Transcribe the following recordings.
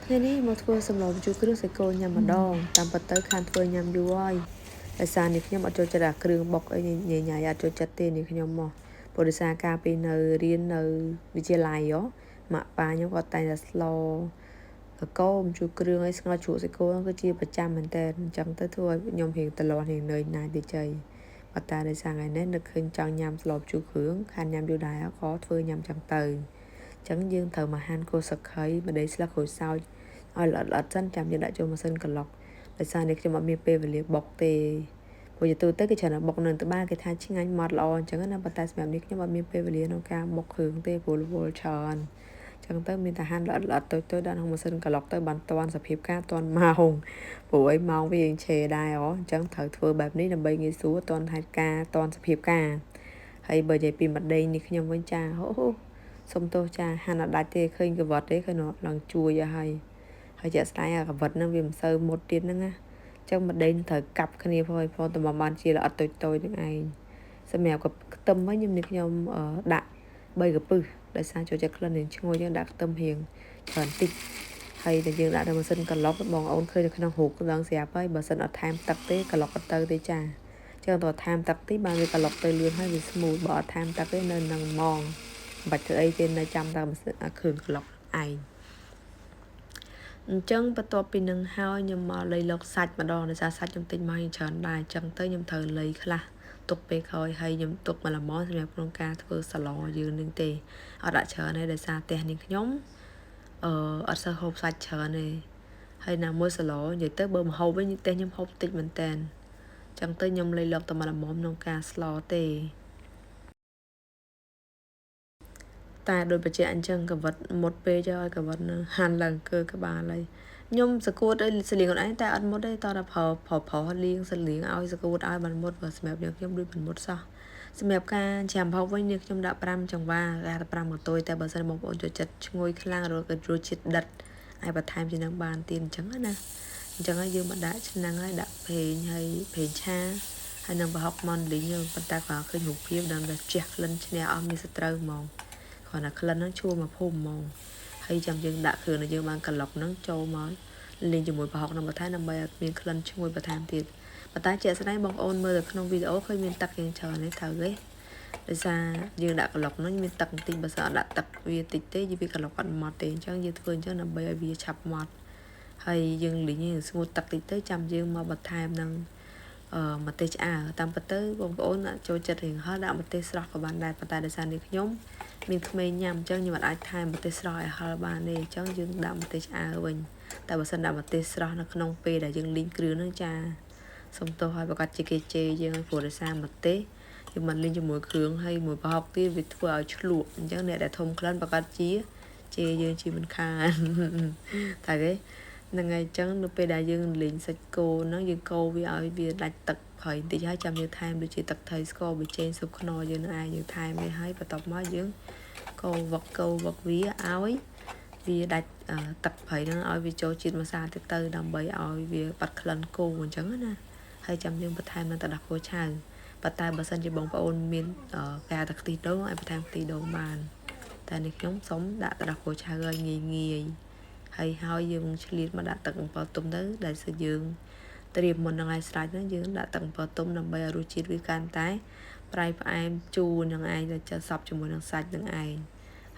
ថ្ងៃនេះមកធ្វើសម្លម្ជូរគ្រឿងសាច់គោញ៉ាំម្ដងតាមពិតទៅខានធ្វើញ៉ាំយូរហើយដោយសារនេះខ្ញុំអត់ចូលចិត្តអាគ្រឿងបុកអីញ៉ៃអត់ចូលចិត្តទេនេះខ្ញុំមកព្រោះដោយសារការពីនៅរៀននៅវិទ្យាល័យម៉ាក់ប៉ាខ្ញុំគាត់តែងតែស្លកោម្ជូរគ្រឿងអីស្ងោរជ្រក់សាច់គោគឺជាប្រចាំមែនតើអញ្ចឹងទៅធ្វើឲ្យខ្ញុំរៀងតលាស់រៀងនឿយណាយតិចចៃប៉ុន្តែដោយសារថ្ងៃនេះនឹកឃើញចង់ញ៉ាំស្លម្ជូរគ្រឿងខានញ៉ាំយូរដែរក៏ធ្វើញ៉ាំចឹងទៅអញ្ចឹងយើងត្រូវមកហាន់គល់សឹកខៃម្ទេសស្លឹកក្រូចសើចឲ្យល្អិតសិនចាំយើងដាក់ចូលម៉ាស៊ីនក្លុកដោយសារនេះខ្ញុំអត់មានពេលវេលាបុកទេព្រោះទៅគេច្រើនបុកនៅត្បាល់គេថាឆ្ងាញ់ម៉ត់ល្អអញ្ចឹងណាប៉ុន្តែសម្រាប់នេះខ្ញុំអត់មានពេលវេលាក្នុងការបុកគ្រឿងទេព្រោះរវល់ច្រើនអញ្ចឹងទៅមានតែហាន់ល្អិតតូចដាក់ក្នុងម៉ាស៊ីនក្លុកទៅបានតាន់សភាពការតាន់ម៉ោងព្រោះឯម៉ោងវាយើងឆេដែរអញ្ចឹងត្រូវធ្វើបែបនេះដើម្បីងាយស្រួលតាន់ហេតុការតាន់សភាពការហើយបើនិយាយពីម្ដេងនេះខ្ញុំវិញចាសុំទោសចាហាន់អត់ដាច់ទេឃើញកវត្តទេឃើញឡើងជួយហើយជាក់ស្ដែងអាកវិតហ្នឹងវាមិនសូវមុតទៀតហ្នឹងណាអញ្ចឹងម្ដេងត្រូវកាប់គ្នាផងតែមកបានជាល្អិតតូចហ្នឹងឯងសម្រាប់ខ្ទឹមវិញខ្ញុំដាក់3កពឹសដោយសារចូលចិត្តក្លិនរៀងឈ្ងុយយើងដាក់ខ្ទឹមរៀងច្រើនតិចហើយតែយើងដាក់ដល់ម៉ាស៊ីនក្លុកបងអូនឃើញនៅក្នុងរូបឡើងស្រាប់ហើយបើសិនអត់ថែមទឹកទេក្លុកទៅទេចាចឹងតើថែមទឹកតិចបានវាក្លុកទៅលឿនហើយវាស្មូតបើអត់ថែមទឹកទេនៅនឹងហ្មងមិនបាច់ធ្វើអីទេនៅចាំតែម៉ាស៊ីនគ្រឿងក្លុកឯងអញ្ចឹងបន្ទាប់ពីនឹងហើយខ្ញុំមកលៃលកសាច់ម្ដងដោយសារសាច់ខ្ញុំទិញមកច្រើនដែរអញ្ចឹងទៅខ្ញុំត្រូវលៃខ្លះទុកពេលក្រោយហើយខ្ញុំទុកមកល្មមសម្រាប់ក្នុងការធ្វើសាឡយើងនឹងទេអត់ដាក់ច្រើនទេដោយសារផ្ទះនេះខ្ញុំអត់សូវហូបសាច់ច្រើនទេហើយណាមួយសាឡនិយាយទៅបើមហូបវិញផ្ទះខ្ញុំហូបតិចមែនតើអញ្ចឹងទៅខ្ញុំលៃលកតែមកល្មមក្នុងការស្លទេតែដោយបច្ចៈអញ្ចឹងកវិតមុតពេកទៅឲ្យកវិតហាន់ឡើងគឺក្បាលហើយខ្ញុំសគួតឲ្យសលៀងខ្លួនឯងតែអត់មុតទេតតែប្រើលៀងសលៀងឲ្យសគួតឲ្យបានមុតបើសម្រាប់ខ្ញុំដូចមិនមុតសោះសម្រាប់ការចាំហូបវិញខ្ញុំដាក់5ចង្វាការ5កន្ទុយតែបើសិនបងប្អូនចូលចិត្តឈ្ងុយខ្លាំងឬក៏រសជាតិដិតហើយបន្ថែមជានឹងបានទៀតអញ្ចឹងណាអញ្ចឹងហើយយើងមកដាក់ឆ្នាំងហើយដាក់ប្រេងហើយប្រេងឆាហើយនឹងប្រហុកម៉ាន់លីងប៉ុន្តែក៏ឃើញរូបភាពដល់តែជះក្លិនឈ្នះអស់មានសត្រូវហ្មងគ្រាន់តែក្លិនហ្នឹងឈួរមកភូមិហ្មងហើយចាំយើងដាក់គ្រឿងដែលយើងបានក្លុកហ្នឹងចូលមកលេងជាមួយប្រហុកហ្នឹងបន្ថែមដើម្បីឲ្យមានក្លិនឈ្ងុយបន្ថែមទៀតប៉ុន្តែជាក់ស្ដែងបងប្អូនមើលទៅក្នុងវីដេអូឃើញមានទឹកយ៉ាងច្រើនទេត្រូវទេដោយសារយើងដាក់ក្លុកហ្នឹងមានទឹកបន្តិចបើសិនអត់ដាក់ទឹកវាតិចទេវាក្លុកអត់ម៉ត់ទេអញ្ចឹងយើងធ្វើអញ្ចឹងដើម្បីឲ្យវាឆាប់ម៉ត់ហើយយើងលីងស្ងួតទឹកតិចទៅចាំយើងមកបន្ថែមនឹងម្ទេសឆ្អើរតាមពិតទៅបងប្អូនចូលចិត្តរៀងហឹរដាក់ម្ទេសស្រស់ក៏បានដែរប៉ុន្តែដោយសារនេះខ្ញុំមានក្មេងញ៉ាំអញ្ចឹងខ្ញុំអាចថែមម្ទេសស្រស់ឲ្យហឹរបានទេអញ្ចឹងយើងដាក់ម្ទេសឆ្អើរវិញតែបើសិនដាក់ម្ទេសស្រស់នៅក្នុងពេលដែលយើងលីងគ្រឿងហ្នឹងចាសុំទោសឲ្យប្រកាសជាគេជេរយើងព្រោះដោយសារម្ទេសយើងមិនលីងជាមួយគ្រឿងហើយមួយប្រហុកទៀតវាធ្វើឲ្យឆ្លក់អញ្ចឹងអ្នកដែលធំក្លិនប្រកាសជាជេរយើងជាមិនខានតែគេហ្នឹងហើយអញ្ចឹងនៅពេលដែលយើងលីងសាច់គោហ្នឹងយើងកូរវាឲ្យវាដាច់ទឹកប្រៃបន្តិចហើយចាំយើងថែមដូចជាទឹកត្រីស្ករប៊ីចេងស៊ុបខ្នុរយើងនឹងឯងយើងថែមវាហើយបន្ទាប់មកយើងកូរវឹកវាឲ្យវាដាច់ទឹកប្រៃហ្នឹងឲ្យវាចូលជាតិម្សៅទៅដើម្បីឲ្យវាបាត់ក្លិនគោអញ្ចឹងណាហើយចាំយើងបន្ថែមនឹងទឹកដោះគោឆៅប៉ុន្តែបើសិនជាបងប្អូនមានការទឹកខ្ទិះដូងឲ្យបន្ថែមខ្ទិះដូងបានតែនេះខ្ញុំសុំដាក់ទឹកដោះគោឆៅឲ្យងាយហើយយើងឆ្លៀតមកដាក់ទឹកអំពិលទុំទៅដែលគឺយើងត្រៀមមុននឹងឲ្យស្រេចហ្នឹងយើងដាក់ទឹកអំពិលទុំដើម្បីឲ្យរសជាតិវាកាន់តែប្រៃផ្អែមជូរនឹងឯងទៅចុះសពជាមួយនឹងសាច់នឹងឯង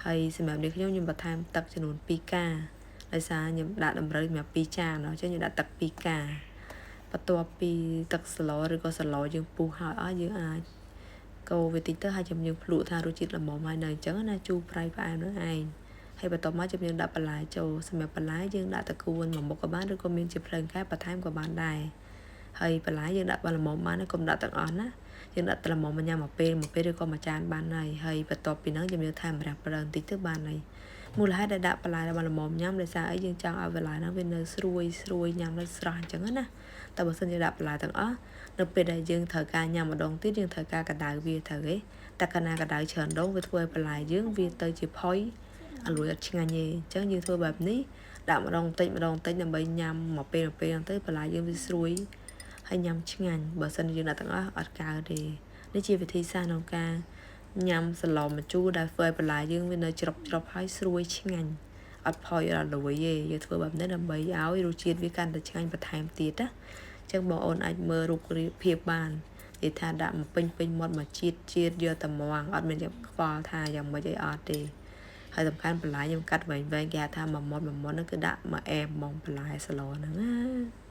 ហើយសម្រាប់នេះខ្ញុំបន្ថែមទឹកចំនួន2កាដោយសារខ្ញុំដាក់តម្រូវសម្រាប់2ចានអញ្ចឹងខ្ញុំដាក់ទឹក2កាបន្ទាប់ពីទឹកស្លឬក៏ស្លយើងពុះហើយអស់យើងអាចកូរវាតិចទៅហើយចាំយើងភ្លក់ថារសជាតិល្មមហើយនៅអញ្ចឹងណាជូរប្រៃផ្អែមនឹងឯងហើយបន្ទាប់មកយើងដាក់បន្លែចូលសម្រាប់បន្លែយើងដាក់តកួនមួយមុខក៏បានឬក៏មានជាភ្លើងកែបន្ថែមក៏បានដែរហើយបន្លែយើងដាក់បានល្មមបានកុំដាក់ទាំងអស់ណាយើងដាក់តែល្មមញ៉ាំមួយពេលឬក៏មួយចានបានហើយបន្ទាប់ពីហ្នឹងយើងថែមម្រះប្រើបន្តិចទៅបានហើយមូលហេតុដែលដាក់បន្លែបានល្មមញ៉ាំដោយសារអីយើងចង់ឲ្យបន្លែហ្នឹងវានៅស្រួយញ៉ាំនៅស្រស់អញ្ចឹងណាតែបើសិនយើងដាក់បន្លែទាំងអស់នៅពេលដែលយើងត្រូវការញ៉ាំម្ដងទៀតយើងត្រូវការកដៅវាត្រូវទេតែកាលណាកដៅច្រើនដងវាធ្វើឲ្យបន្លែយើងវាទៅជាផុយអលួយអត់ឆ្ងាញ់ទេអញ្ចឹងយើងធ្វើបែបនេះដាក់ម្ដងបន្តិចដើម្បីញ៉ាំមកពេលហ្នឹងទៅបន្លែយើងវាស្រួយហើយញ៉ាំឆ្ងាញ់បើសិនយើងដាក់ទាំងអស់អត់កើតទេនេះជាវិធីសាស្ត្រក្នុងការញ៉ាំសាឡម្ជូរដែលធ្វើឲ្យបន្លែយើងវានៅច្រប់ហើយស្រួយឆ្ងាញ់ អត់ផលយកដល់លួយទេយើងធ្វើបែបនេះដើម្បីឲ្យរសជាតិវាកាន់តែឆ្ងាញ់បន្ថែមទៀតណាអញ្ចឹងបងអូនអាចមើលរូបភាពបាននិយាយថាដាក់មកពេញមាត់មកជាតិយកតែមកអត់មានចាំខ្វល់ថាយ៉ាងម៉េចអីអត់ទេហើយសំខាន់បន្លែខ្ញុំកាត់វែងគេហៅថាមួយមាត់ហ្នឹងគឺដាក់មកអែមហ្មងបន្លែសាឡហ្នឹងណា